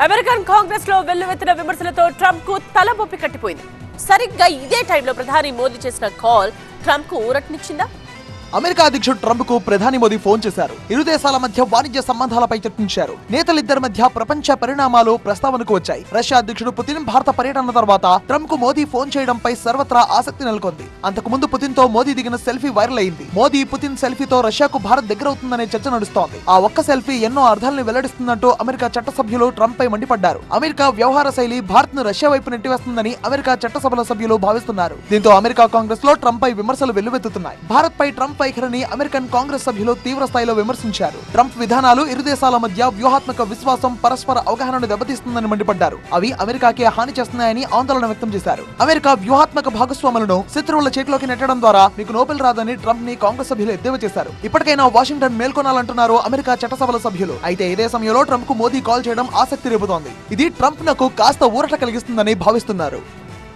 American Congress లో వెల్లువెత్తిన విమర్శలతో Trump కు తలబొప్పి కట్టిపోయింది. సరిగ్గా ఇదే టైంలో ప్రధాని మోదీ చేసిన కాల్ ట్రంప్ కు ఊరటనిచ్చిందా? అమెరికా అధ్యక్షుడు ట్రంప్ కు ప్రధాని మోదీ ఫోన్ చేశారు. ఇరు దేశాల మధ్య వాణిజ్య సంబంధాలపై చర్చించారు. నేతలిద్దరి మధ్య ప్రపంచ పరిణామాలు ప్రస్తావనకు వచ్చాయి. రష్యా అధ్యక్షుడు పుతిన్ భారత పర్యటన తర్వాత ట్రంప్ కు మోదీ ఫోన్ చేయడంపై సర్వత్రా ఆసక్తి నెలకొంది. అంతకు ముందు పుతిన్ తో మోదీ దిగిన సెల్ఫీ వైరల్ అయింది. మోదీ పుతిన్ సెల్ఫీతో రష్యాకు భారత్ దగ్గరవుతుందనే చర్చ నడుస్తోంది. ఆ ఒక్క సెల్ఫీ ఎన్నో అర్థాలను వెల్లడిస్తుందంటూ అమెరికా చట్టసభ్యులు ట్రంప్ పై మండిపడ్డారు. అమెరికా వ్యవహార శైలి భారత్ ను రష్యా వైపు నెట్టివేస్తుందని అమెరికా చట్టసభల సభ్యులు భావిస్తున్నారు. దీంతో అమెరికా కాంగ్రెస్ లో ట్రంప్ పై విమర్శలు వెల్లువెత్తుతున్నాయి. భారత్ పై ట్రంప్ వైఖరిని అమెరికన్ కాంగ్రెస్ సభ్యులు తీవ్ర స్థాయిలో విమర్శించారు. ట్రంప్ విధానాలు ఇరు దేశాల మధ్య వ్యూహాత్మక విశ్వాసం, పరస్పర అవగాహనను దెబ్బతీస్తుందని మండిపడ్డారు. అవి అమెరికాకే హాని చేస్తున్నాయని ఆందోళన వ్యక్తం చేశారు. అమెరికా వ్యూహాత్మక భాగస్వాములను శత్రువుల చేతిలోకి నెట్టడం ద్వారా మీకు నోబెల్ రాదని ట్రంప్ ని కాంగ్రెస్ సభ్యులు ఎద్దేవా చేశారు. ఇప్పటికైనా వాషింగ్టన్ మేల్కొనాలంటున్నారు అమెరికా చట్టసభల సభ్యులు. అయితే ఇదే సమయంలో ట్రంప్ కు మోదీ కాల్ చేయడం ఆసక్తి రేపుతోంది. ఇది ట్రంప్ నకు కాస్త ఊరట కలిగిస్తుందని భావిస్తున్నారు.